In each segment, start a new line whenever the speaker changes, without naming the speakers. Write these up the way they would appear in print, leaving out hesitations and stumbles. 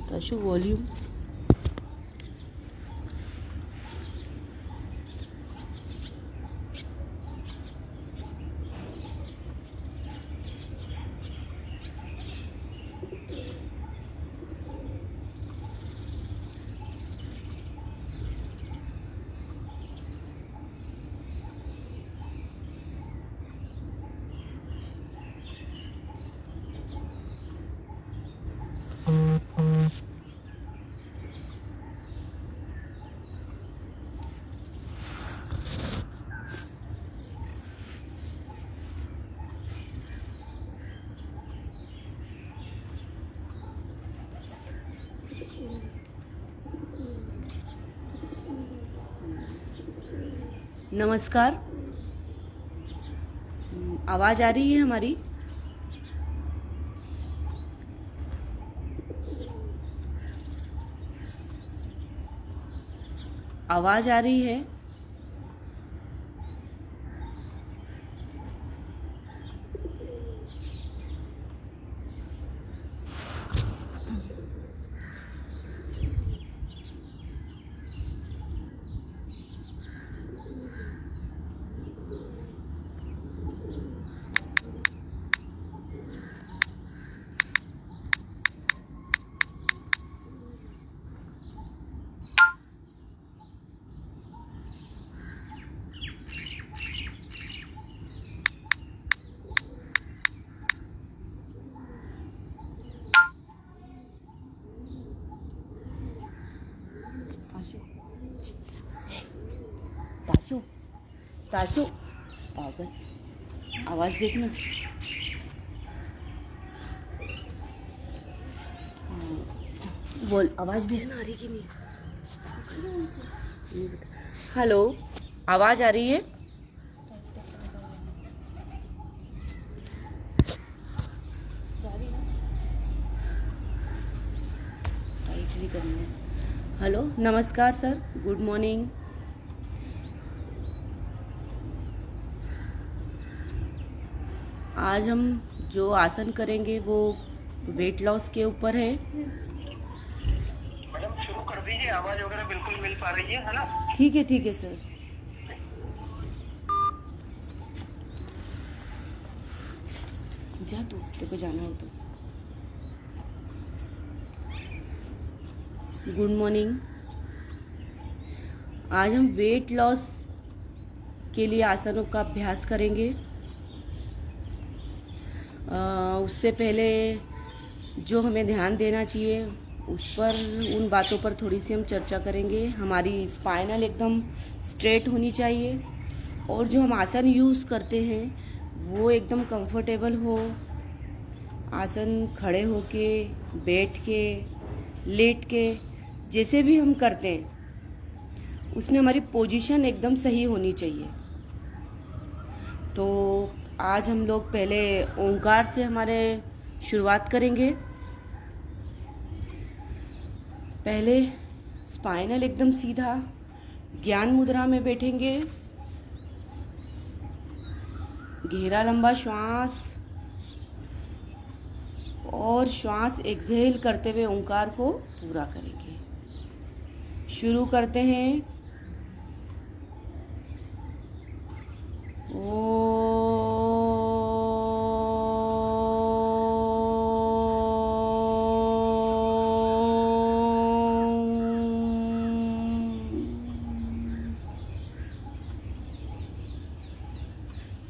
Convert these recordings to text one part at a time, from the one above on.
Tashu volume नमस्कार। आवाज़ आ रही है हमारी? आवाज़ आ रही है? ताशु ताशु पागल, आवाज़ देखना। बोल, आवाज़ देखना आ रही कि नहीं? हेलो, आवाज़ आ रही है? टाइट करनी है। हेलो, नमस्कार सर, गुड मॉर्निंग। आज हम जो आसन करेंगे वो वेट लॉस के ऊपर है।
मैडम शुरू कर दीजिए, आवाज वगैरह बिल्कुल मिल पा रही है ना?
ठीक है सर। जा तू, तेरे को जाना हो तो। Good morning. आज हम वेट लॉस के लिए आसनों का अभ्यास करेंगे। उससे पहले जो हमें ध्यान देना चाहिए उस पर, उन बातों पर थोड़ी सी हम चर्चा करेंगे। हमारी स्पाइनल एकदम स्ट्रेट होनी चाहिए और जो हम आसन यूज़ करते हैं वो एकदम कंफर्टेबल हो। आसन खड़े होके, बैठ के, लेट के, जैसे भी हम करते हैं उसमें हमारी पोजीशन एकदम सही होनी चाहिए। तो आज हम लोग पहले ओंकार से हमारे शुरुआत करेंगे। पहले स्पाइनल एकदम सीधा, ज्ञान मुद्रा में बैठेंगे। गहरा लंबा श्वास और श्वास एक्सहेल करते हुए ओंकार को पूरा करेंगे। शुरू करते हैं।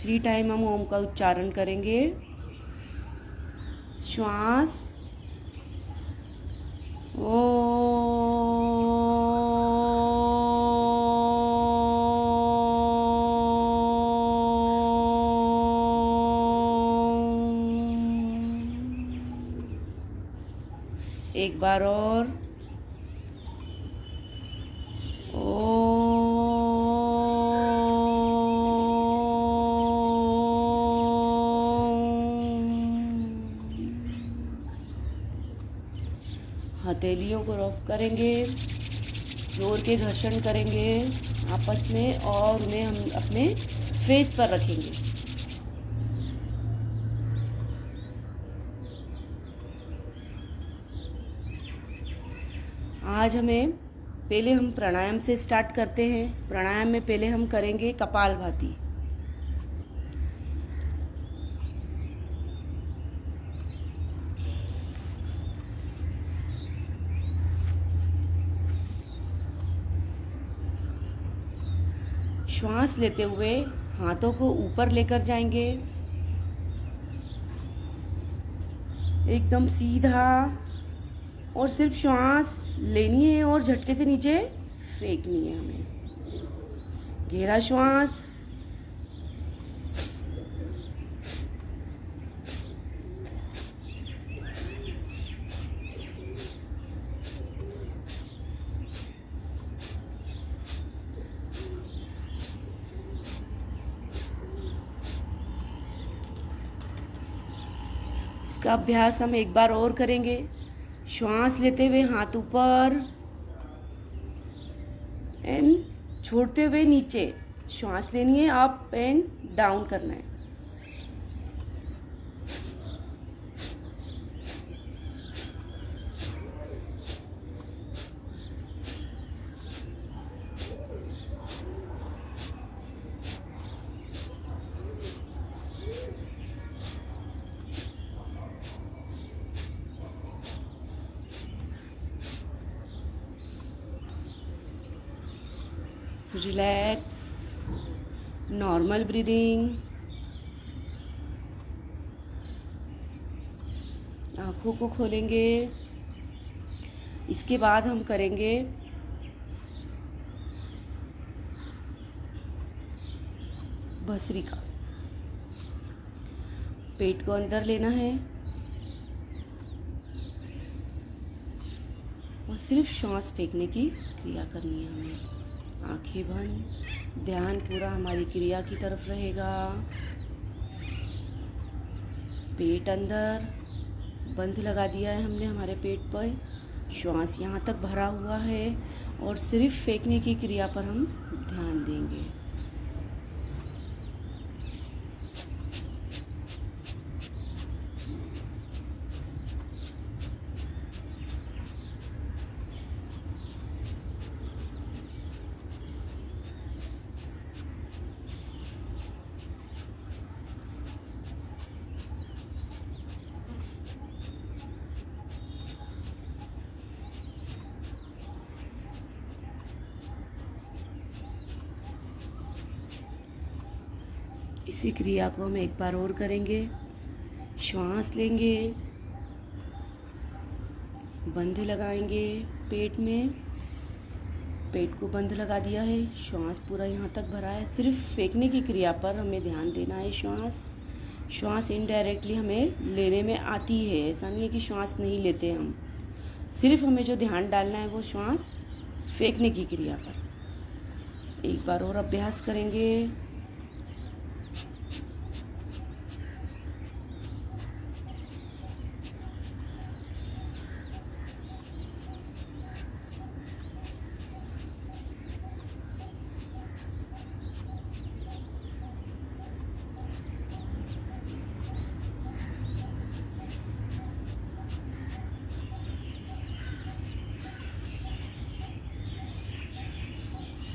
थ्री टाइम हम ओम का उच्चारण करेंगे। श्वास ओ, एक बार और हथेलियों को रॉक करेंगे, जोर के घर्षण करेंगे आपस में और उन्हें हम अपने फेस पर रखेंगे। आज हमें पहले हम प्राणायाम से स्टार्ट करते हैं। प्राणायाम में पहले हम करेंगे कपालभाति। श्वास लेते हुए हाथों को ऊपर लेकर जाएंगे, एकदम सीधा, और सिर्फ श्वास लेनी है और झटके से नीचे फेंकनी है हमें। गहरा श्वास, इसका अभ्यास हम एक बार और करेंगे। श्वास लेते हुए हाथ ऊपर एंड छोड़ते हुए नीचे। श्वास लेनी है, अप एंड डाउन करना है। Relax, normal breathing. आँखों को खोलेंगे। इसके बाद हम करेंगे भस्त्रिका। पेट को अंदर लेना है और सिर्फ श्वास फेंकने की क्रिया करनी है हमें। आंखें बंद, ध्यान पूरा हमारी क्रिया की तरफ रहेगा। पेट अंदर, बंद लगा दिया है हमने हमारे पेट पर। श्वास यहाँ तक भरा हुआ है और सिर्फ फेंकने की क्रिया पर हम ध्यान देंगे। इसी क्रिया को हम एक बार और करेंगे। श्वास लेंगे, बंद लगाएंगे पेट में। पेट को बंद लगा दिया है, श्वास पूरा यहाँ तक भरा है। सिर्फ फेंकने की क्रिया पर हमें ध्यान देना है। श्वास इनडायरेक्टली हमें लेने में आती है, ऐसा नहीं है कि श्वास नहीं लेते हम। सिर्फ हमें जो ध्यान डालना है वो श्वास फेंकने की क्रिया पर। एक बार और अभ्यास करेंगे।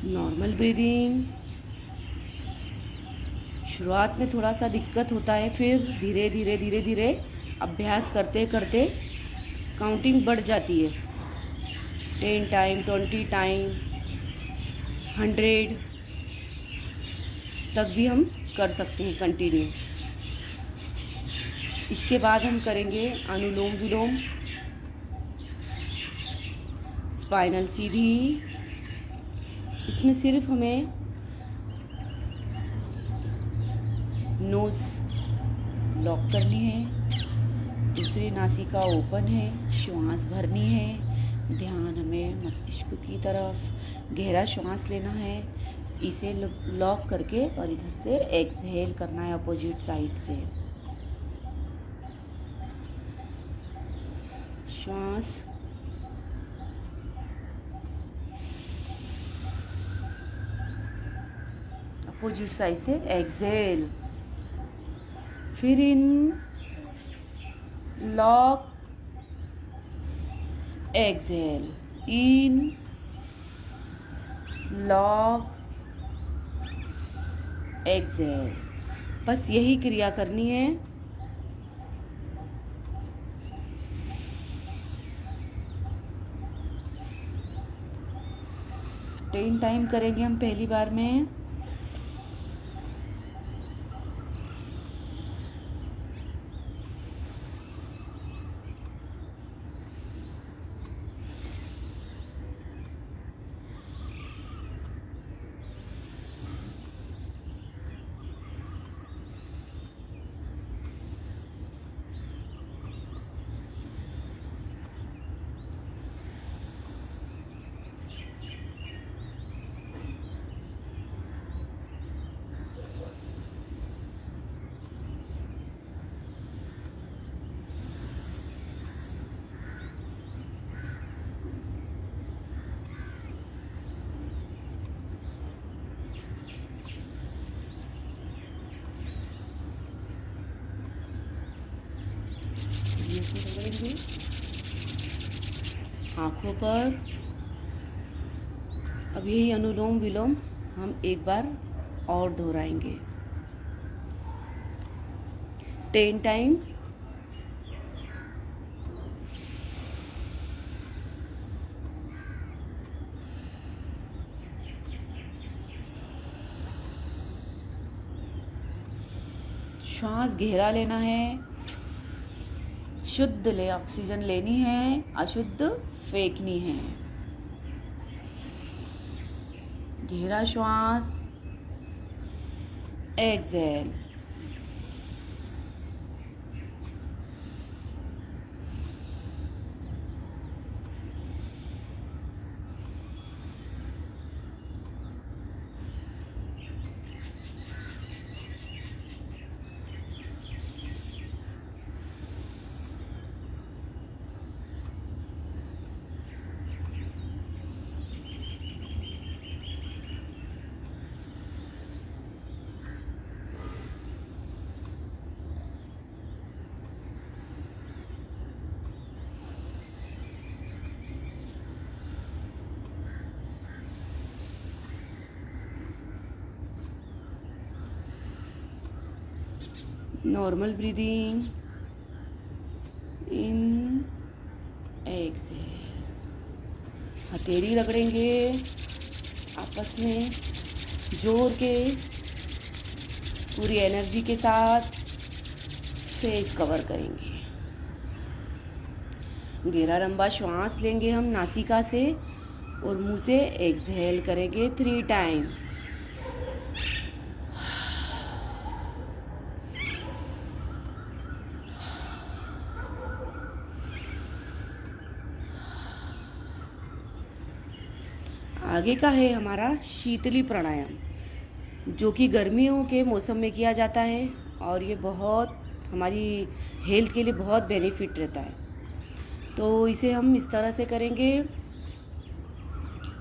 Normal breathing. शुरुआत में थोड़ा सा दिक्कत होता है, फिर धीरे धीरे अभ्यास करते करते काउंटिंग बढ़ जाती है। 10 टाइम, 20 टाइम, 100 तक भी हम कर सकते हैं कंटिन्यू। इसके बाद हम करेंगे अनुलोम विलोम। स्पाइनल सीधी। इसमें सिर्फ हमें नोज लॉक करनी है, दूसरी नासिका ओपन है, श्वास भरनी है। ध्यान हमें मस्तिष्क की तरफ, गहरा श्वास लेना है, इसे लॉक करके और इधर से एक्सहेल करना है अपोजिट साइड से। श्वास अपोजिट साइड से एक्सहेल, फिर in lock, exhale. In, lock, exhale. बस यही क्रिया करनी है। टेन टाइम करेंगे हम पहली बार में। ये से रगड़ेंगे आँखों पर। अब यही अनुलोम विलोम हम एक बार और दोहराएंगे 10 टाइम। श्वास गहरा लेना है, शुद्ध ले ऑक्सीजन लेनी है, अशुद्ध फेंकनी है। गहरा श्वास, एक्सेल। नॉर्मल ब्रीदिंग, इन, एक्सेल। हथेली रगड़ेंगे आपस में जोर के, पूरी एनर्जी के साथ फेस कवर करेंगे। गहरा लंबा श्वास लेंगे हम नासिका से और मुंह से एक्सहेल करेंगे 3 टाइम। आगे का है हमारा शीतली प्राणायाम, जो कि गर्मियों के मौसम में किया जाता है और ये बहुत हमारी हेल्थ के लिए बहुत बेनिफिट रहता है। तो इसे हम इस तरह से करेंगे,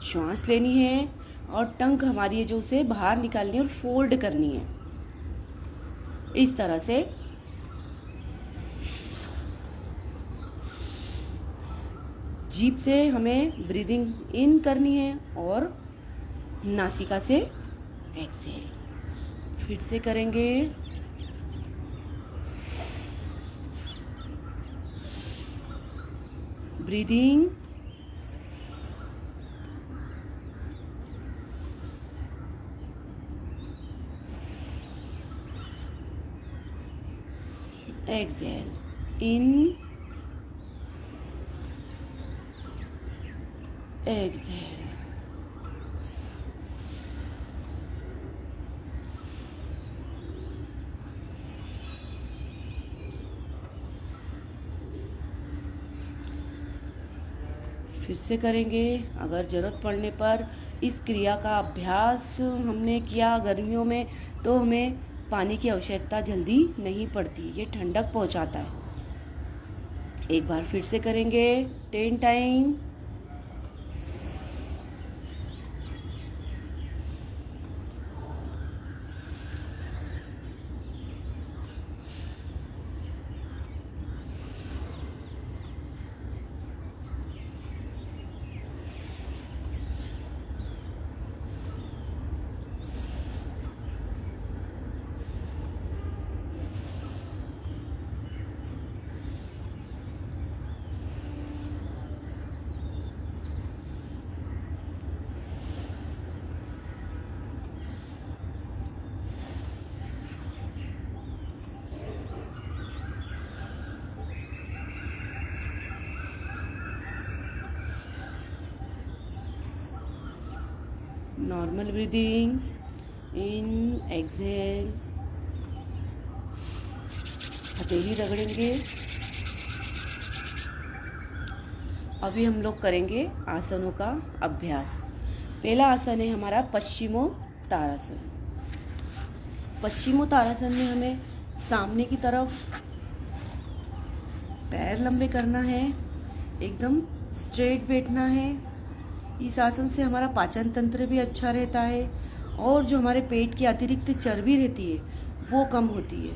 श्वास लेनी है और टंग हमारी है जो उसे बाहर निकालनी है और फोल्ड करनी है इस तरह से। जीभ से हमें ब्रीदिंग इन करनी है और नासिका से एक्सेल। फिर से करेंगे, ब्रीदिंग, एक्सेल, इन, एक्सेल। फिर से करेंगे। अगर ज़रूरत पड़ने पर इस क्रिया का अभ्यास हमने किया गर्मियों में तो हमें पानी की आवश्यकता जल्दी नहीं पड़ती, ये ठंडक पहुंचाता है। एक बार फिर से करेंगे 10 टाइम। नॉर्मल ब्रीदिंग, इन, एक्सहेल, हथेली रगड़ेंगे। अभी हम लोग करेंगे आसनों का अभ्यास। पहला आसन है हमारा पश्चिमोत्तानासन। पश्चिमोत्तानासन में हमें सामने की तरफ पैर लंबे करना है, एकदम स्ट्रेट बैठना है। इस आसन से हमारा पाचन तंत्र भी अच्छा रहता है और जो हमारे पेट की अतिरिक्त चर्बी रहती है वो कम होती है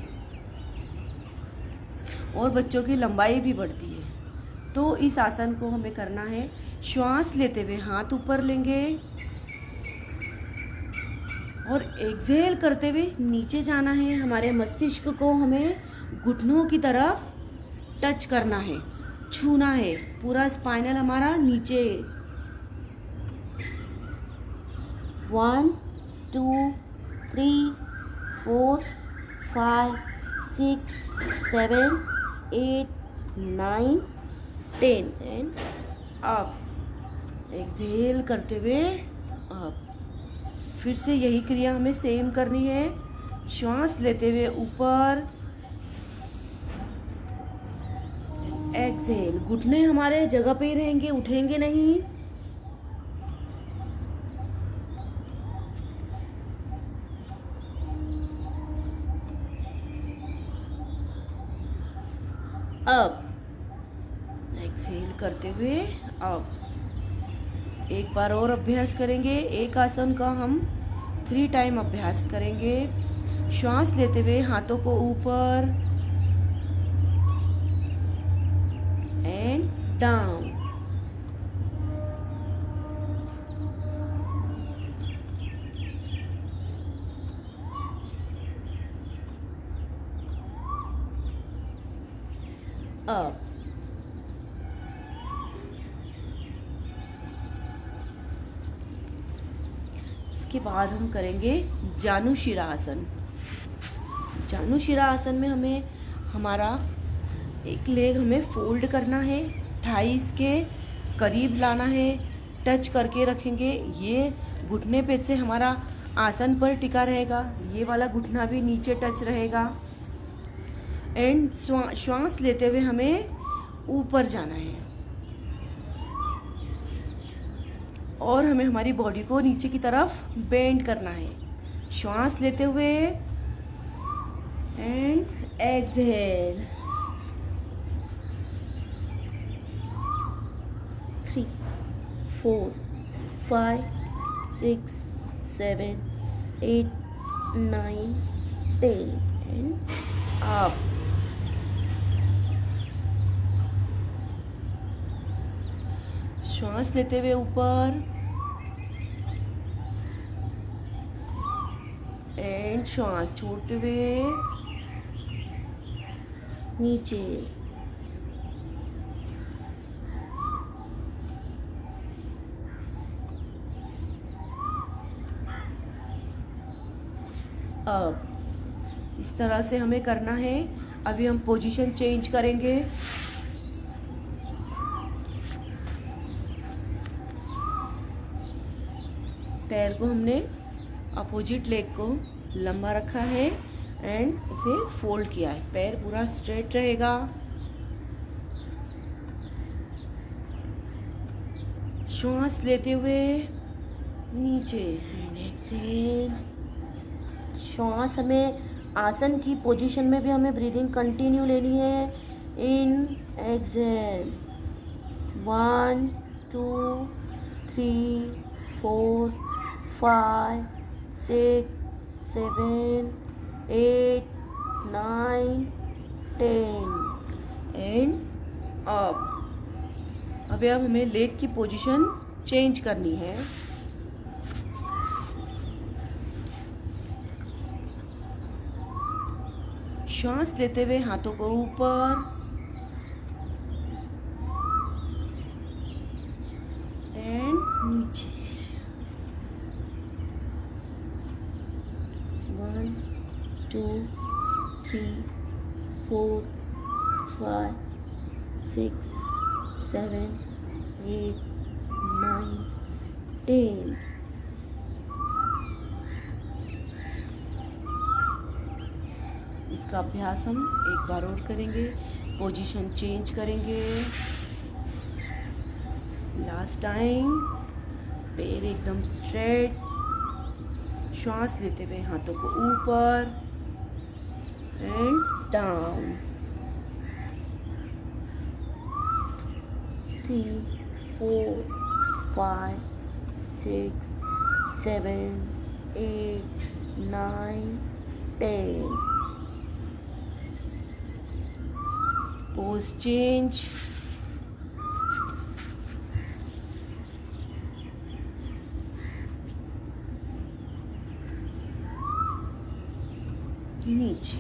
और बच्चों की लंबाई भी बढ़ती है। तो इस आसन को हमें करना है, श्वास लेते हुए हाथ ऊपर लेंगे और एक्सहेल करते हुए नीचे जाना है। हमारे मस्तिष्क को हमें घुटनों की तरफ टच करना है, छूना है। पूरा स्पाइनल हमारा नीचे। 1 2 3 4 5 6 7 8 9 10 एंड अप। एक्सहेल करते हुए अप। फिर से यही क्रिया हमें सेम करनी है। श्वास लेते हुए ऊपर, एक्सहेल। घुटने हमारे जगह पे ही रहेंगे, उठेंगे नहीं। अब एक्सहेल करते हुए अब एक बार और अभ्यास करेंगे। एक आसन का हम 3 टाइम अभ्यास करेंगे। श्वास लेते हुए हाथों को ऊपर एंड डाउन। अब इसके बाद हम करेंगे जानुशिरा आसन। जानुशिरा आसन में हमें हमारा एक लेग हमें फोल्ड करना है, थाइस के करीब लाना है, टच करके रखेंगे। ये घुटने पे से हमारा आसन पर टिका रहेगा, ये वाला घुटना भी नीचे टच रहेगा। एंड श्वास लेते हुए हमें ऊपर जाना है और हमें हमारी बॉडी को नीचे की तरफ बेंड करना है। श्वास लेते हुए एंड एक्सहेल। 3 4 5 6 7 8 9 10 and up. श्वास लेते हुए ऊपर एंड श्वास छोड़ते हुए नीचे। अब इस तरह से हमें करना है। अभी हम पोजीशन चेंज करेंगे। पैर को हमने अपोजिट लेग को लंबा रखा है एंड इसे फोल्ड किया है। पैर पूरा स्ट्रेट रहेगा। श्वास लेते हुए नीचे एंड एक्सहेल। श्वास हमें आसन की पोजीशन में भी हमें ब्रीदिंग कंटिन्यू लेनी है। इन, एक्सहेल। 1 2 3 4 5 6 7 8 9 10 and up. अभी अब हमें लेग की पोजीशन चेंज करनी है। श्वास लेते हुए हाथों को ऊपर एंड नीचे। 1 2 3 4 5 6 7 8 9 10 इसका अभ्यास हम एक बार और करेंगे। पोजीशन चेंज करेंगे। Last time. पैर एकदम स्ट्रेट। श्वास लेते हुए हाथों को ऊपर एंड डाउन। 3, 4, 5, 6, 7, 8, 9, 10. Pose change. नीचे।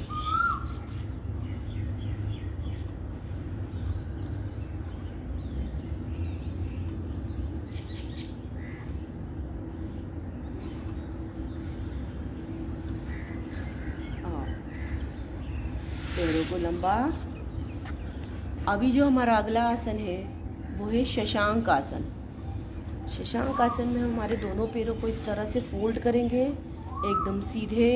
पैरों को लंबा। अभी जो हमारा अगला आसन है वो है शशांक आसन। शशांक आसन में हमारे दोनों पैरों को इस तरह से फोल्ड करेंगे, एकदम सीधे।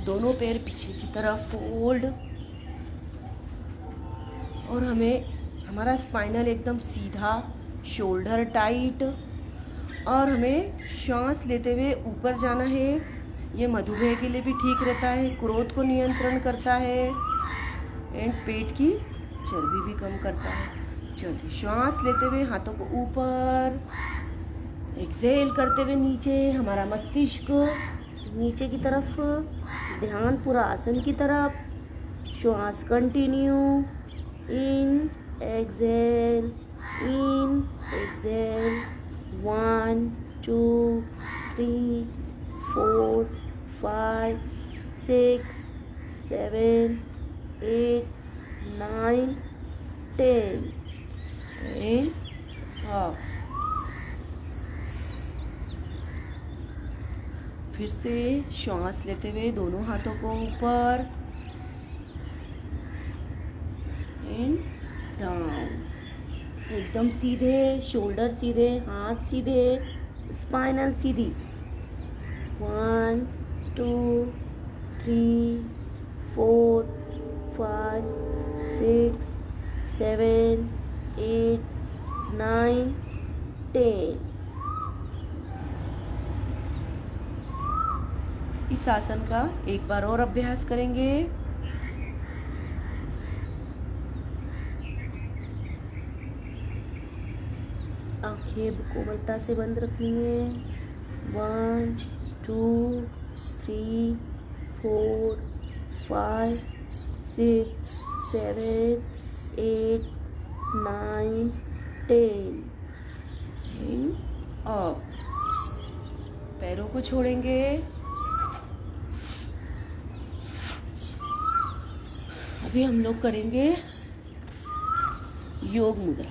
दोनों पैर पीछे की तरफ फोल्ड, और हमारा स्पाइनल एकदम सीधा, शोल्डर टाइट, और हमें श्वास लेते हुए ऊपर जाना है। ये मधुमेह के लिए भी ठीक रहता है, क्रोध को नियंत्रण करता है एंड पेट की चर्बी भी कम करता है। चलिए, श्वास लेते हुए हाथों को ऊपर, एक्सेल करते हुए नीचे। हमारा मस्तिष्क नीचे की तरफ, ध्यान पूरा आसन की तरफ। श्वास continue. In exhale, in exhale. 1 2 3 4 5 6 7 8 9 10 and up. फिर से श्वास लेते हुए दोनों हाथों को ऊपर एंड डाउन। एकदम सीधे, शोल्डर सीधे, हाथ सीधे, स्पाइनल सीधी। 1 2 3 4 5 6 7 8 9 10। इस आसन का एक बार और अभ्यास करेंगे। आंखें कोमलता से बंद रखनी है। 1 2 3 4 5 6 7 8 9 10 अप। पैरों को छोड़ेंगे। अभी हम लोग करेंगे योग मुद्रा।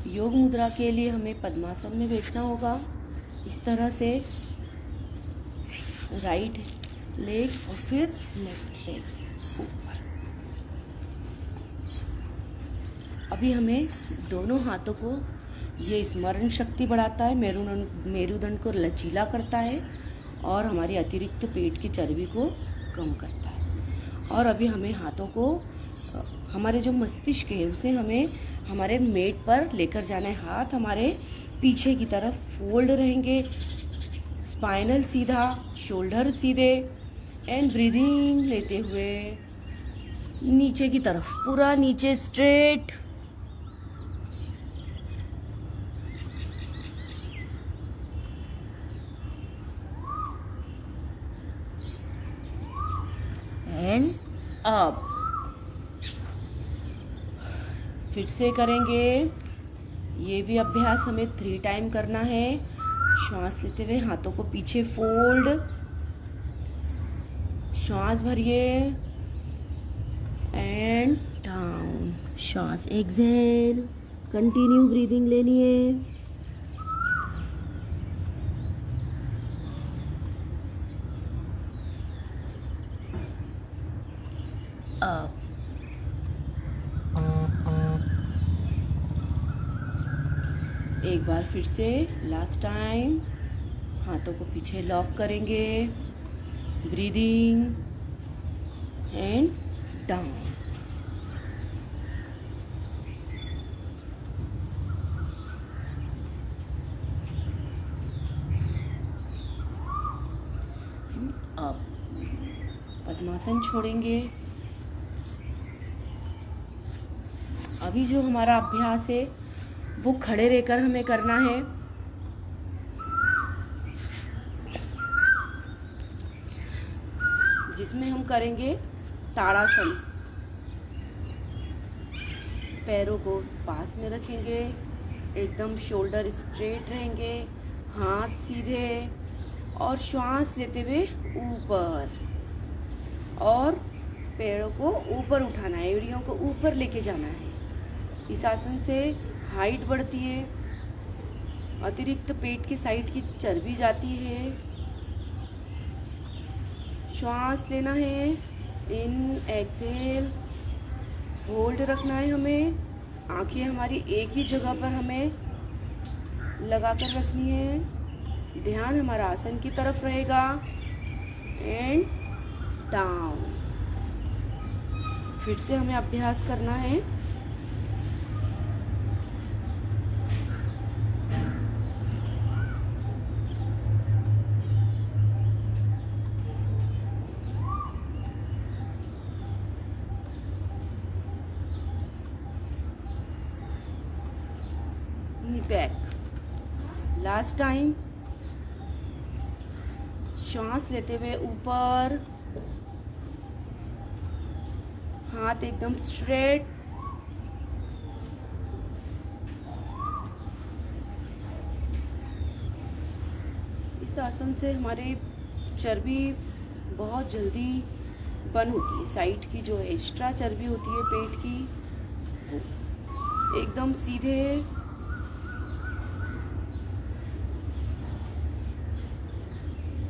योग मुद्रा के लिए हमें पद्मासन में बैठना होगा, इस तरह से। राइट लेग और फिर लेफ्ट लेग ऊपर। अभी हमें दोनों हाथों को, ये स्मरण शक्ति बढ़ाता है, मेरुदंड को लचीला करता है और हमारी अतिरिक्त पेट की चर्बी को कम करता है। और अभी हमें हाथों को, हमारे जो मस्तिष्क है उसे हमें हमारे मेट पर लेकर जाना है। हाथ हमारे पीछे की तरफ फोल्ड रहेंगे, स्पाइनल सीधा, शोल्डर सीधे एंड ब्रीदिंग लेते हुए नीचे की तरफ, पूरा नीचे स्ट्रेट। And up. फिर से करेंगे। ये भी अभ्यास हमें 3 टाइम करना है। श्वास लेते हुए हाथों को पीछे फोल्ड, श्वास भरिए एंड डाउन। श्वास एक्सेल, कंटिन्यू ब्रीदिंग लेनी है। अप। एक बार फिर से लास्ट टाइम हाथों को पीछे लॉक करेंगे। Breathing and down. अब पद्मासन छोड़ेंगे। अभी जो हमारा अभ्यास है वो खड़े रहकर हमें करना है। जिसमें हम करेंगे ताड़ासन। पैरों को पास में रखेंगे, एकदम शोल्डर स्ट्रेट रहेंगे, हाथ सीधे, और श्वास लेते हुए ऊपर, और पैरों को ऊपर उठाना है, एड़ियों को ऊपर लेके जाना है। इस आसन से हाइट बढ़ती है, अतिरिक्त पेट की साइड की चर्बी जाती है। श्वास लेना है, इन एक्सेल, होल्ड रखना है हमें। आंखें हमारी एक ही जगह पर हमें लगा कर रखनी है। ध्यान हमारा आसन की तरफ रहेगा। And down. फिर से हमें अभ्यास करना है। बैक। Last time. श्वास लेते हुए ऊपर, हाथ एकदम स्ट्रेट, इस आसन से हमारे चर्बी बहुत जल्दी बर्न होती है। साइड की जो एक्स्ट्रा चर्बी होती है पेट की, एकदम सीधे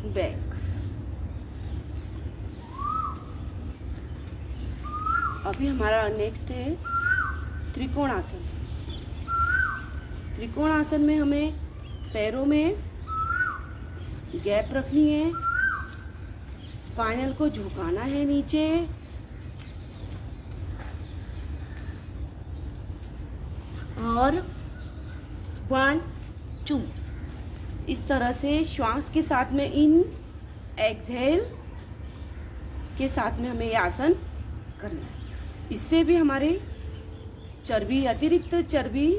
बैक। अभी हमारा नेक्स्ट है त्रिकोण आसन। त्रिकोण आसन में हमें पैरों में गैप रखनी है, स्पाइनल को झुकाना है नीचे, और 1 2 इस तरह से श्वास के साथ में, इन एक्सहेल के साथ में हमें ये आसन करना है। इससे भी हमारे चर्बी, अतिरिक्त चर्बी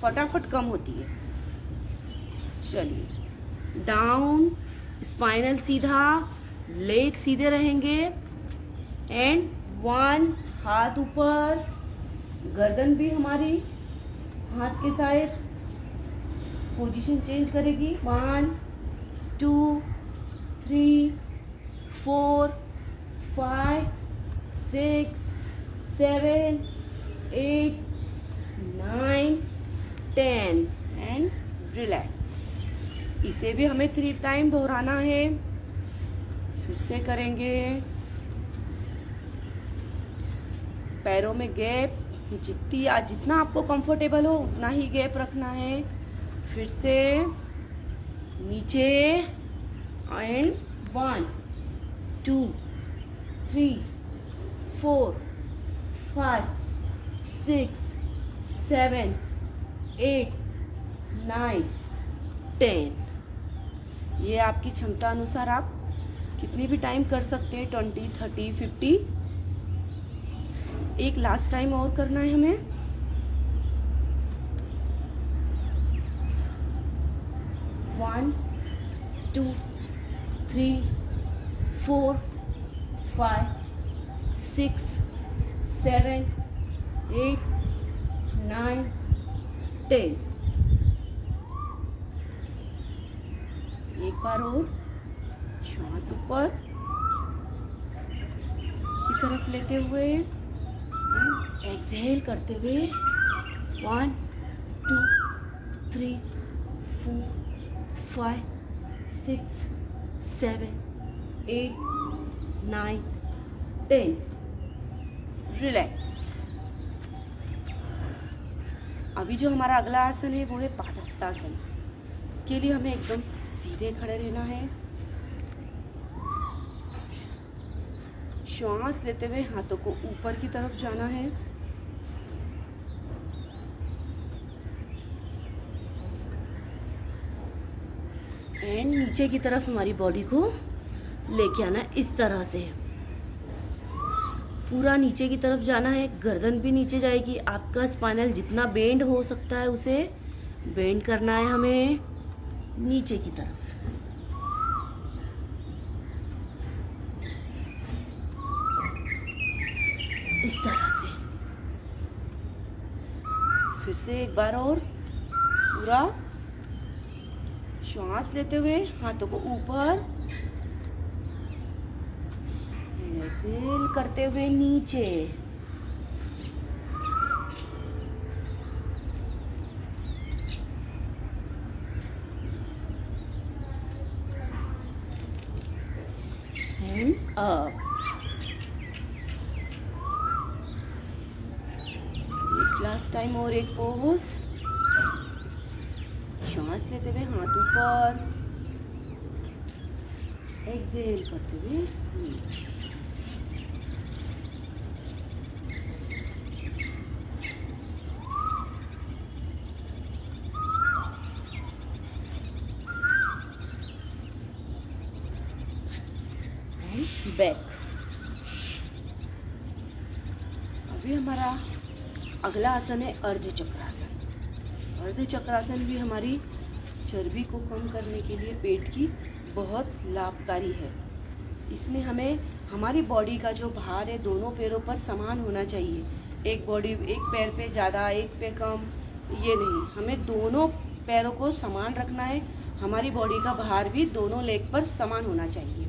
फटाफट कम होती है। चलिए, डाउन, स्पाइनल सीधा, लेग सीधे रहेंगे, एंड 1 हाथ ऊपर, गर्दन भी हमारी हाथ के साइड पोजीशन चेंज करेगी। 1 2 3 4 5 6 7 8 9 10 एंड रिलैक्स। इसे भी हमें 3 टाइम दोहराना है। फिर से करेंगे। पैरों में गैप जितना आपको कंफर्टेबल हो उतना ही गैप रखना है। फिर से नीचे, एंड 1 2 3 4 5 6 7 8 9 10। ये आपकी क्षमता अनुसार आप कितनी भी टाइम कर सकते हैं, 20 30 50। एक लास्ट टाइम और करना है हमें। 1 2 3 4 5 6 7 8 9 10। एक बार और श्वास ऊपर की तरफ लेते हुए, एक्सहेल करते हुए, 1 2 3 4 5 6 7 8 9 10। रिलैक्स। अभी जो हमारा अगला आसन है वो है पादहस्तासन। इसके लिए हमें एकदम सीधे खड़े रहना है। श्वास लेते हुए हाथों को ऊपर की तरफ जाना है। एंड नीचे की तरफ हमारी बॉडी को लेके आना है इस तरह से। पूरा नीचे की तरफ जाना है, गर्दन भी नीचे जाएगी। आपका स्पाइनल जितना बेंड हो सकता है उसे बेंड करना है हमें नीचे की तरफ। इस तरह से फिर से एक बार और पूरा श्वास लेते हुए हाथों को ऊपर, एक्सेल करते हुए नीचे। And up. लास्ट टाइम और एक पोज। श्वास लेते हुए हाथ ऊपर, एक्सेल करते हुए नीचे। बैक। अभी हमारा अगला आसन है अर्ध चक्रासन। अर्ध चक्रासन भी हमारी चर्बी को कम करने के लिए पेट की बहुत लाभकारी है। इसमें हमें हमारी बॉडी का जो भार है दोनों पैरों पर समान होना चाहिए। एक पैर पे ज़्यादा एक पे कम, ये नहीं। हमें दोनों पैरों को समान रखना है। हमारी बॉडी का भार भी दोनों लेग पर समान होना चाहिए।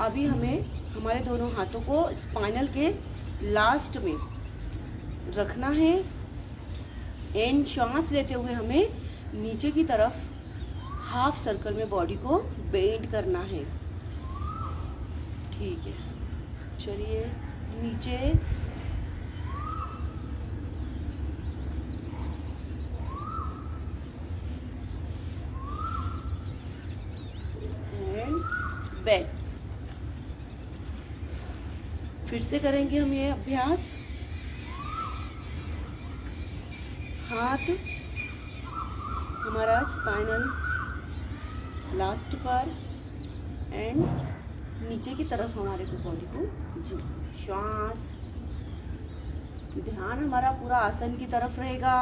अभी हमें हमारे दोनों हाथों को स्पाइनल के लास्ट में रखना है। एंड श्वास लेते हुए हमें नीचे की तरफ हाफ सर्कल में बॉडी को बेंड करना है। ठीक है, चलिए नीचे। And back. फिर से करेंगे हम ये अभ्यास। हाथ हमारा स्पाइनल लास्ट पर एंड नीचे की तरफ हमारे को बॉडी को जी। श्वास, ध्यान हमारा पूरा आसन की तरफ रहेगा।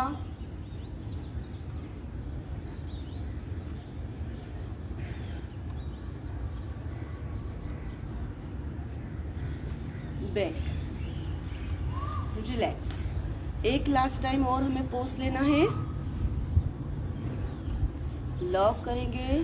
Back, relax. एक लास्ट टाइम और हमें पोज लेना है। लॉक करेंगे।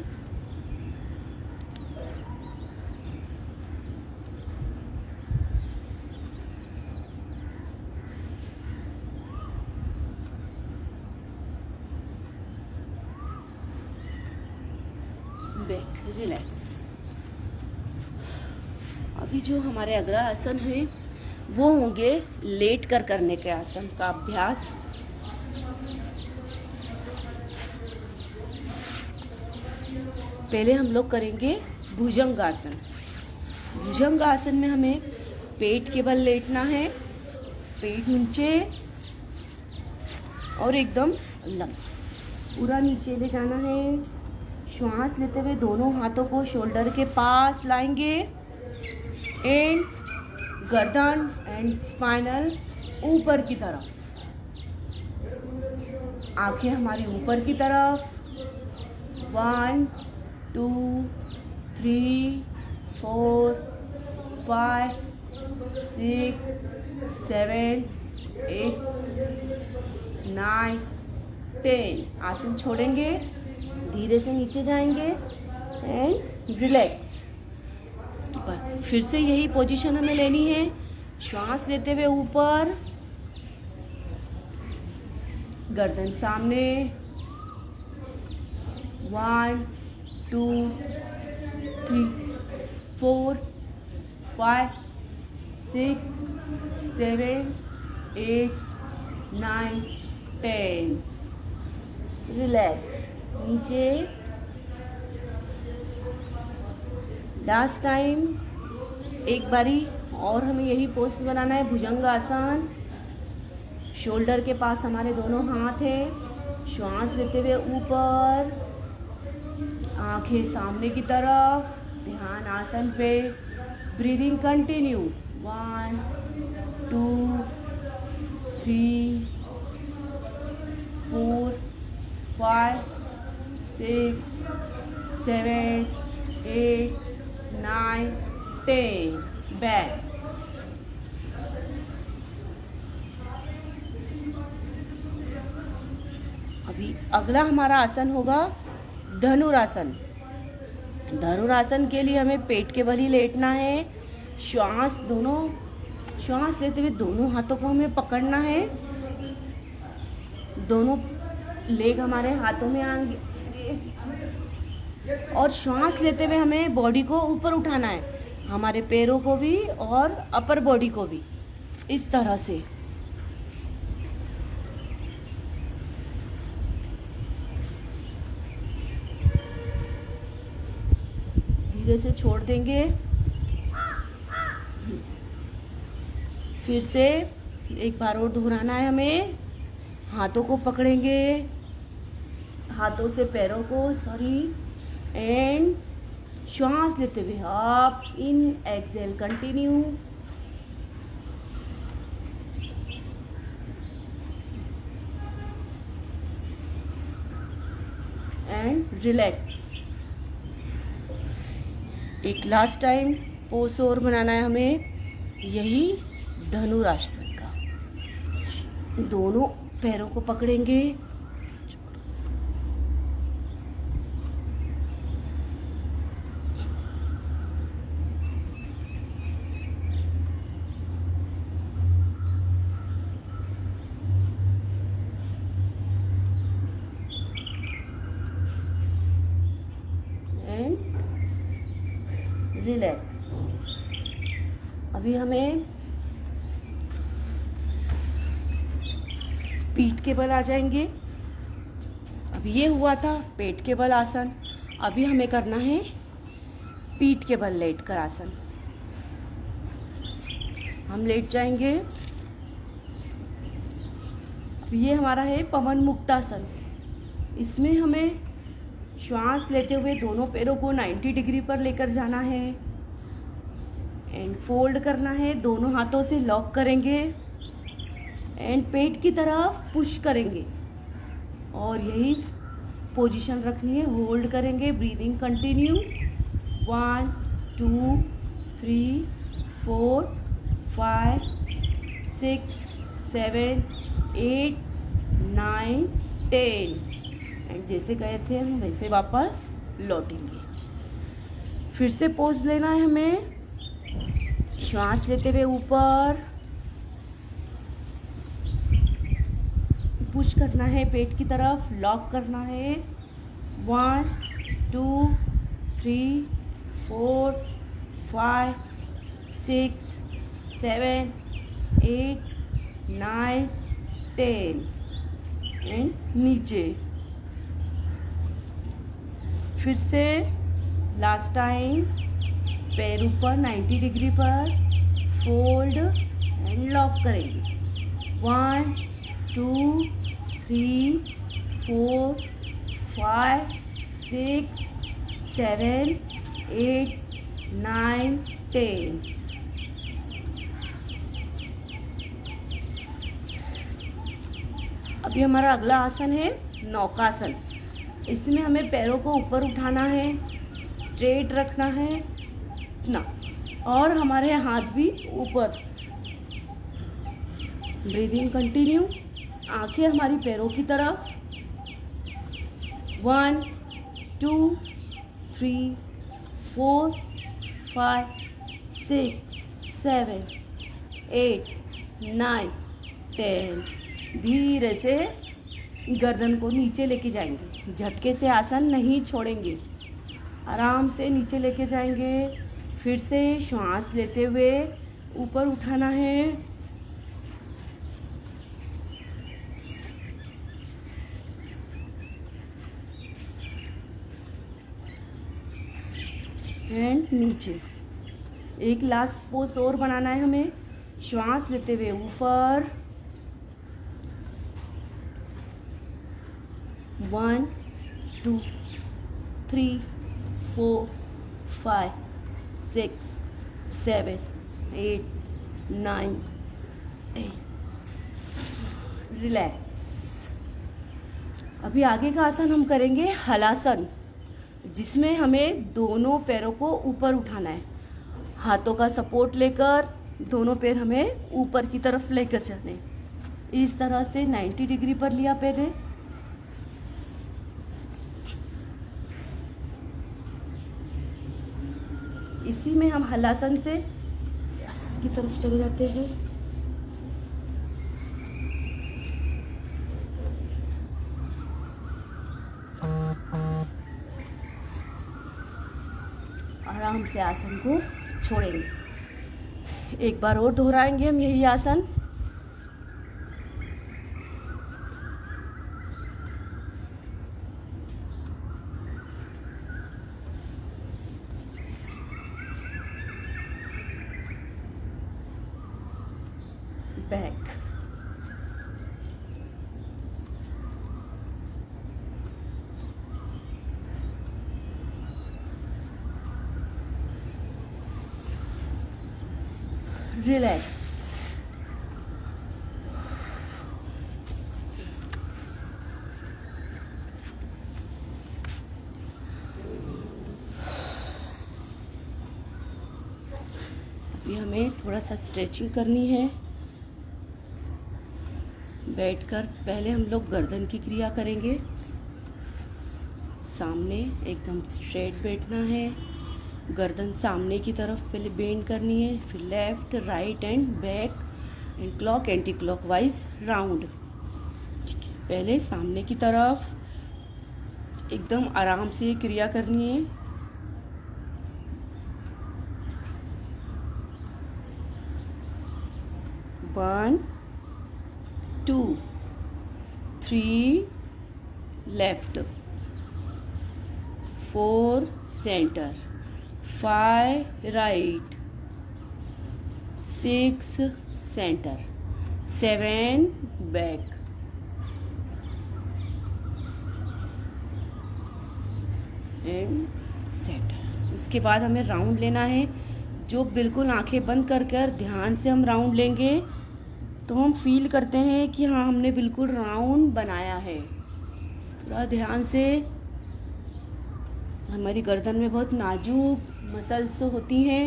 Back, relax. अभी जो हमारे अगला आसन है वो होंगे लेट कर करने के आसन का अभ्यास। पहले हम लोग करेंगे भुजंगासन। भुजंगासन में हमें पेट के बल लेटना है, पेट नीचे और एकदम लंबा पूरा नीचे ले जाना है। श्वास लेते हुए दोनों हाथों को शोल्डर के पास लाएंगे एंड गर्दन एंड स्पाइनल ऊपर की तरफ, आंखें हमारी ऊपर की तरफ। 1 2 3 4 5 6 7 8 9 10। आसन छोड़ेंगे, धीरे से नीचे जाएंगे एंड रिलैक्स। फिर से यही पोजीशन हमें लेनी है। श्वास लेते हुए ऊपर, गर्दन सामने। 1 2 3 4 5 6 7 8 9 10। रिलैक्स, नीचे। लास्ट टाइम एक बारी और हमें यही पोज बनाना है, भुजंग आसन। शोल्डर के पास हमारे दोनों हाथ है। श्वास लेते हुए ऊपर, आंखें सामने की तरफ, ध्यान आसन पे। Breathing continue. 1 2 3 4 5 6 7 8 9 10। बैक। अभी अगला हमारा आसन होगा धनुरासन। धनुरासन के लिए हमें पेट के बल ही लेटना है। श्वास लेते हुए दोनों हाथों को हमें पकड़ना है। दोनों लेग हमारे हाथों में आएंगे और श्वास लेते हुए हमें बॉडी को ऊपर उठाना है, हमारे पैरों को भी और अपर बॉडी को भी, इस तरह से। धीरे से छोड़ देंगे। फिर से एक बार और दोहराना है हमें। हाथों को पकड़ेंगे, हाथों से पैरों को, एंड श्वास लेते हुए up, in, exhale, continue. And relax. एक लास्ट टाइम पोज और बनाना है हमें, यही धनुरासन का। दोनों पैरों को पकड़ेंगे, एंड रिलैक्स। अभी हमें पीठ के बल आ जाएंगे। अब ये हुआ था पेट के बल आसन। अभी हमें करना है पीठ के बल लेट कर आसन। हम लेट जाएंगे। अब ये हमारा है पवन मुक्तासन। इसमें हमें श्वास लेते हुए दोनों पैरों को 90 डिग्री पर लेकर जाना है एंड फोल्ड करना है। दोनों हाथों से लॉक करेंगे एंड पेट की तरफ पुश करेंगे और यही पोजीशन रखनी है। होल्ड करेंगे। Breathing continue. 1 2 3 4 5 6 7 8 9 10। एंड जैसे गए थे हम वैसे वापस लौटेंगे। फिर से पोज लेना है हमें। श्वास लेते हुए ऊपर, पुश करना है पेट की तरफ, लॉक करना है। 1 2 3 4 5 6 7 8 9 10। एंड नीचे। फिर से लास्ट टाइम पैर ऊपर 90 डिग्री पर, फोल्ड एंड लॉक करेंगे। 1 2 3 4 5 6 7 8 9 10। अभी हमारा अगला आसन है नौकासन। इसमें हमें पैरों को ऊपर उठाना है, स्ट्रेट रखना है ना, और हमारे हाथ भी ऊपर। Breathing continue. आंखें हमारी पैरों की तरफ। 1 2 3 4 5 6 7 8 9 10। धीरे से गर्दन को नीचे लेके जाएंगे। झटके से आसन नहीं छोड़ेंगे, आराम से नीचे लेके जाएंगे। फिर से श्वास लेते हुए ऊपर उठाना है। एंड नीचे। एक लास्ट पोज और बनाना है हमें। श्वास लेते हुए ऊपर, 1 2 3 4 5 6 7 8 9 10। रिलैक्स। अभी आगे का आसन हम करेंगे हलासन, जिसमें हमें दोनों पैरों को ऊपर उठाना है। हाथों का सपोर्ट लेकर दोनों पैर हमें ऊपर की तरफ लेकर जाने। इस तरह से 90 डिग्री पर लिया पैर। इसी में हम हलासन से आसन की तरफ चले जाते हैं। आराम से आसन को छोड़ेंगे। एक बार और दोहराएंगे हम यही आसन। बैक। रिलैक्स। अभी हमें थोड़ा सा स्ट्रेचिंग करनी है। बैठकर पहले हम लोग गर्दन की क्रिया करेंगे। सामने एकदम स्ट्रेट बैठना है। गर्दन सामने की तरफ पहले बेंड करनी है, फिर left, right and back and clock anti clockwise round. ठीक है, पहले सामने की तरफ एकदम आराम से ये क्रिया करनी है। One 2 3 left, 4 centre, 5 right, 6 centre, 7 back, and centre. उसके बाद हमें राउंड लेना है। जो बिल्कुल आंखें बंद कर कर ध्यान से हम राउंड लेंगे तो हम फील करते हैं कि हाँ, हमने बिल्कुल राउंड बनाया है। पूरा ध्यान से। हमारी गर्दन में बहुत नाजुक मसल्स होती हैं,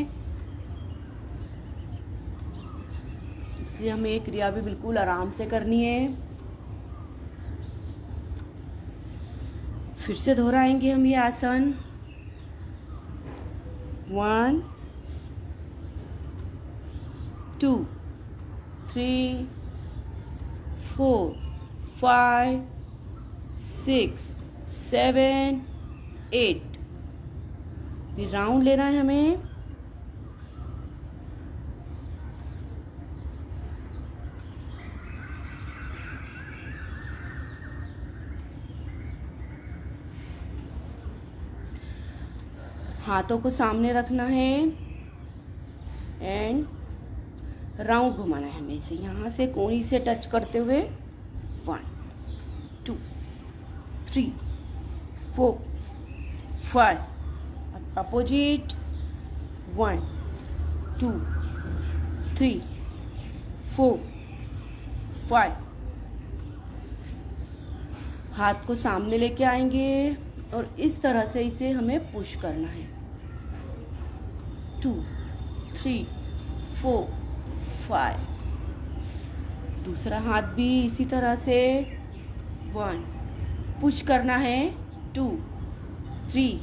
इसलिए हमें ये क्रिया भी बिल्कुल आराम से करनी है। फिर से दोहराएंगे हम ये आसन। 1 2 3 4 5 6 7 8। फिर राउंड लेना है हमें। हाथों को सामने रखना है एंड राउंड घुमाना है हमें इसे। यहाँ से कोहनी से टच करते हुए 1 2 3 4 5। अपोजिट 1 2 3 4 5। हाथ को सामने लेके आएंगे और इस तरह से इसे हमें पुश करना है। 2 3 4 5। दूसरा हाथ भी इसी तरह से 1 पुश करना है, 2 3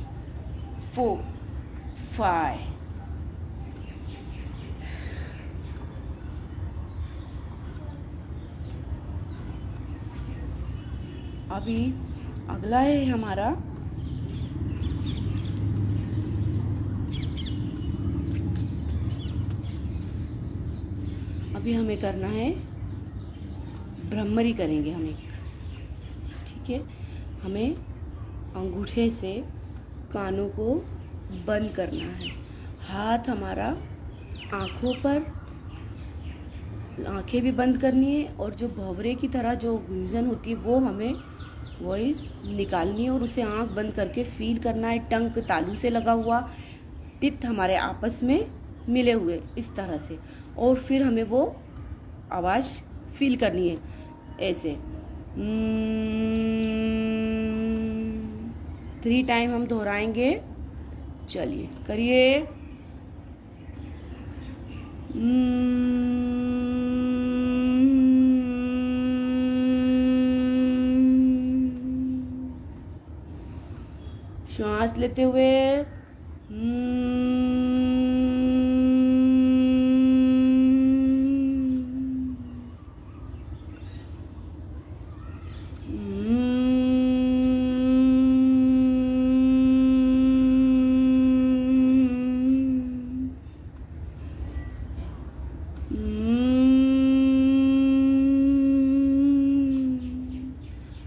4 5। अभी अगला है हमारा अभी हमें करना है भ्रमरी करेंगे हम एक। ठीक है, हमें अंगूठे से कानों को बंद करना है। हाथ हमारा आँखों पर, आंखें भी बंद करनी है और जो भंवरे की तरह जो गुंजन होती है वो हमें वॉइस निकालनी है और उसे आंख बंद करके फील करना है। टंग तालू से लगा हुआ, टिथ हमारे आपस में मिले हुए इस तरह से, और फिर हमें वो आवाज़ फील करनी है ऐसे। 3 टाइम हम दोहराएंगे। चलिए करिए। श्वास लेते हुए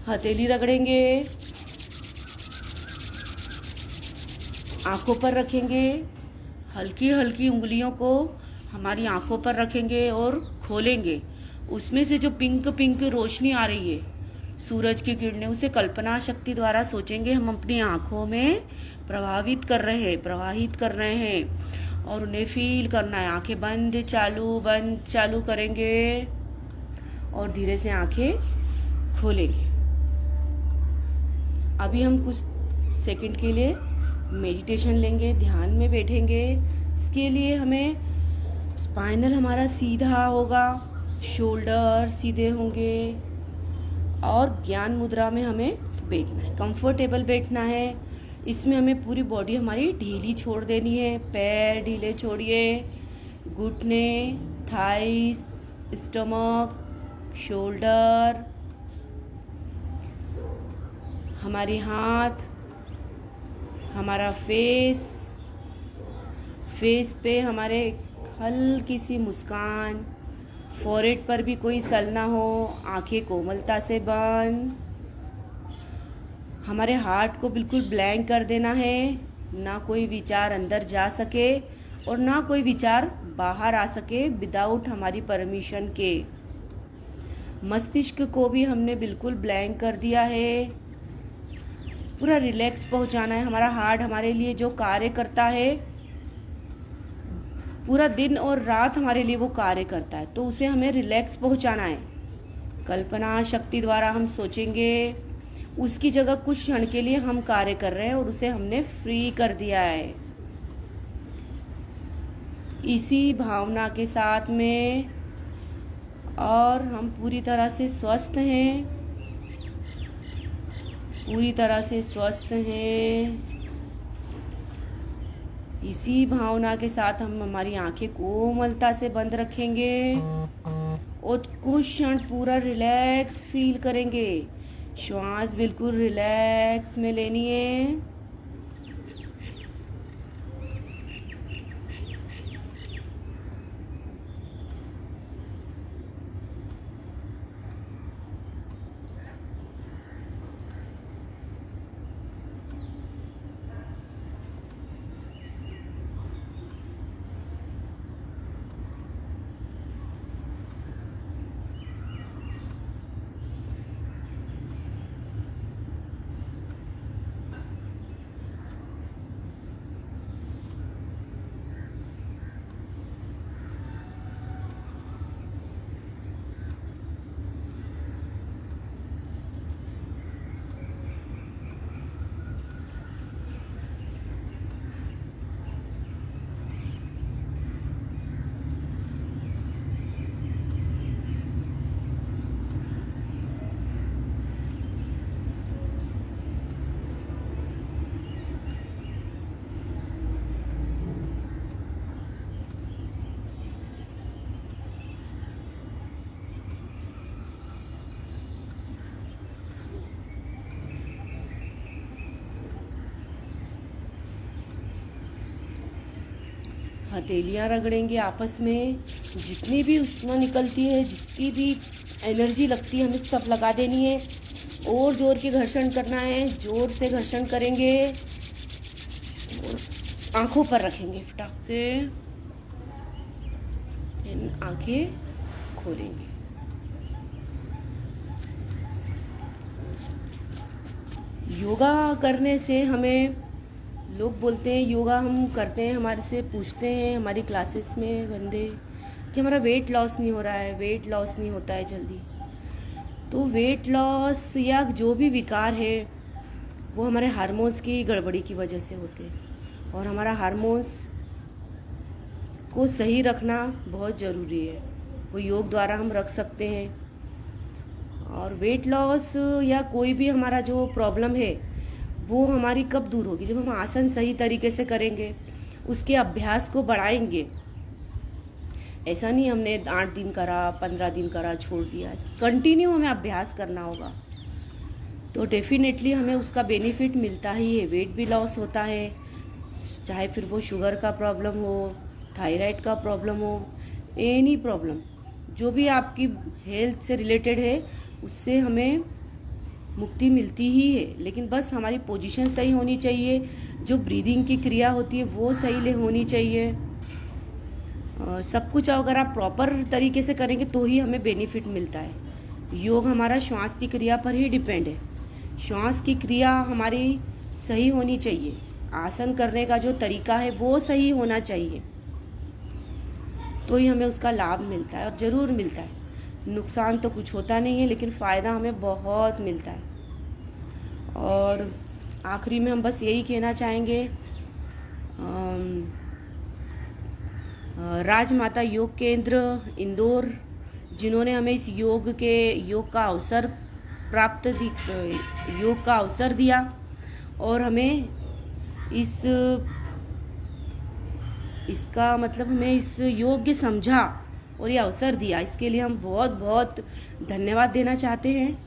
हथेली रगड़ेंगे, आंखों पर रखेंगे, हल्की हल्की उंगलियों को हमारी आंखों पर रखेंगे और खोलेंगे। उसमें से जो पिंक पिंक रोशनी आ रही है, सूरज की किरणें, उसे कल्पना शक्ति द्वारा सोचेंगे हम अपनी आंखों में प्रवाहित कर रहे हैं और उन्हें फील करना है। आंखें बंद चालू करेंगे और धीरे से आंखें खोलेंगे। अभी हम कुछ सेकंड के लिए मेडिटेशन लेंगे, ध्यान में बैठेंगे। इसके लिए हमें स्पाइनल हमारा सीधा होगा, शोल्डर सीधे होंगे और ज्ञान मुद्रा में हमें बैठना है, कंफर्टेबल बैठना है। इसमें हमें पूरी बॉडी हमारी ढीली छोड़ देनी है। पैर ढीले छोड़िए, घुटने, थाइस, स्टमक, शोल्डर, हमारे हाथ, हमारा फेस पे हमारे हल्की सी मुस्कान, फोrehead पर भी कोई सल ना हो, आंखें कोमलता से बंद। हमारे हार्ट को बिल्कुल ब्लैंक कर देना है, ना कोई विचार अंदर जा सके और ना कोई विचार बाहर आ सके विदाउट हमारी परमिशन के। मस्तिष्क को भी हमने बिल्कुल ब्लैंक कर दिया है, पूरा रिलैक्स पहुंचाना है। हमारा हार्ट हमारे लिए जो कार्य करता है, पूरा दिन और रात हमारे लिए वो कार्य करता है, तो उसे हमें रिलैक्स पहुंचाना है। कल्पना शक्ति द्वारा हम सोचेंगे, उसकी जगह कुछ क्षण के लिए हम कार्य कर रहे हैं और उसे हमने फ्री कर दिया है। इसी भावना के साथ में, और हम पूरी तरह से स्वस्थ हैं, इसी भावना के साथ हम हमारी आंखें कोमलता से बंद रखेंगे और कुछ क्षण पूरा रिलैक्स फील करेंगे। श्वास बिल्कुल रिलैक्स में लेनी है। हथेलियाँ रगड़ेंगे आपस में, जितनी भी ऊष्मा निकलती है, जितनी भी एनर्जी लगती है, हमें सब लगा देनी है और जोर के घर्षण करना है। जोर से घर्षण करेंगे, आंखों पर रखेंगे फटाक से। देन आंखें खोलेंगे। योगा करने से हमें, लोग बोलते हैं योगा हम करते हैं, हमारे से पूछते हैं हमारी क्लासेस में बंदे कि हमारा वेट लॉस नहीं हो रहा है, वेट लॉस नहीं होता है जल्दी। तो वेट लॉस या जो भी विकार है वो हमारे हार्मोन्स की गड़बड़ी की वजह से होते हैं, और हमारा हार्मोन्स को सही रखना बहुत ज़रूरी है। वो योग द्वारा हम रख सकते हैं। और वेट लॉस या कोई भी हमारा जो प्रॉब्लम है वो हमारी कब दूर होगी, जब हम आसन सही तरीके से करेंगे, उसके अभ्यास को बढ़ाएंगे। ऐसा नहीं हमने 8 दिन करा, 15 दिन करा, छोड़ दिया। कंटिन्यू हमें अभ्यास करना होगा, तो डेफिनेटली हमें उसका बेनिफिट मिलता ही है। वेट भी लॉस होता है, चाहे फिर वो शुगर का प्रॉब्लम हो, थायराइड का प्रॉब्लम हो, एनी प्रॉब्लम जो भी आपकी हेल्थ से रिलेटेड है, उससे हमें मुक्ति मिलती ही है। लेकिन बस हमारी पोजीशन सही होनी चाहिए, जो ब्रीदिंग की क्रिया होती है वो सही होनी चाहिए। सब कुछ अगर आप प्रॉपर तरीके से करेंगे तो ही हमें बेनिफिट मिलता है। योग हमारा श्वास की क्रिया पर ही डिपेंड है। श्वास की क्रिया हमारी सही होनी चाहिए, आसन करने का जो तरीका है वो सही होना चाहिए, तो ही हमें उसका लाभ मिलता है। और ज़रूर मिलता है, नुकसान तो कुछ होता नहीं है, लेकिन फ़ायदा हमें बहुत मिलता है। और आखिरी में हम बस यही कहना चाहेंगे, राजमाता योग केंद्र इंदौर, जिन्होंने हमें इस योग का अवसर दिया और हमें इसका मतलब हमें इस योग्य समझा और ये अवसर दिया, इसके लिए हम बहुत बहुत धन्यवाद देना चाहते हैं।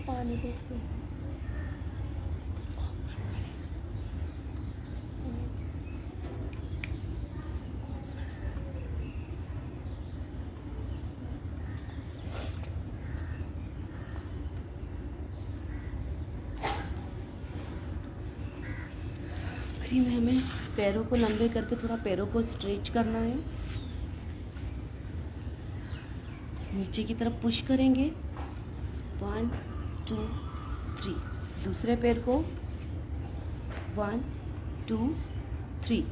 पानी देखते हैं।
आखिरी में हमें पैरों को लंबे करके थोड़ा पैरों को स्ट्रेच करना है, नीचे की तरफ पुश करेंगे। 1 2 3, दूसरे पैर को 1 2 3,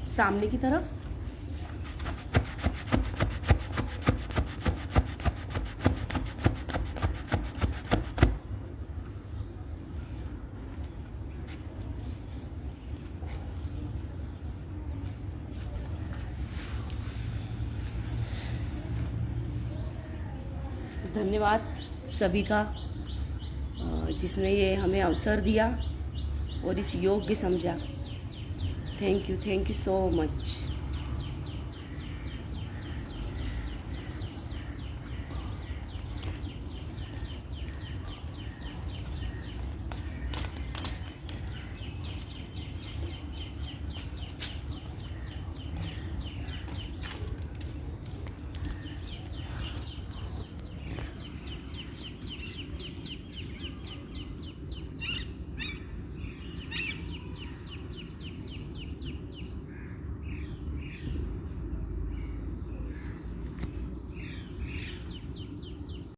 सामने की तरफ। धन्यवाद सभी का, जिसने ये हमें अवसर दिया और इस योग के समझा। Thank you so much.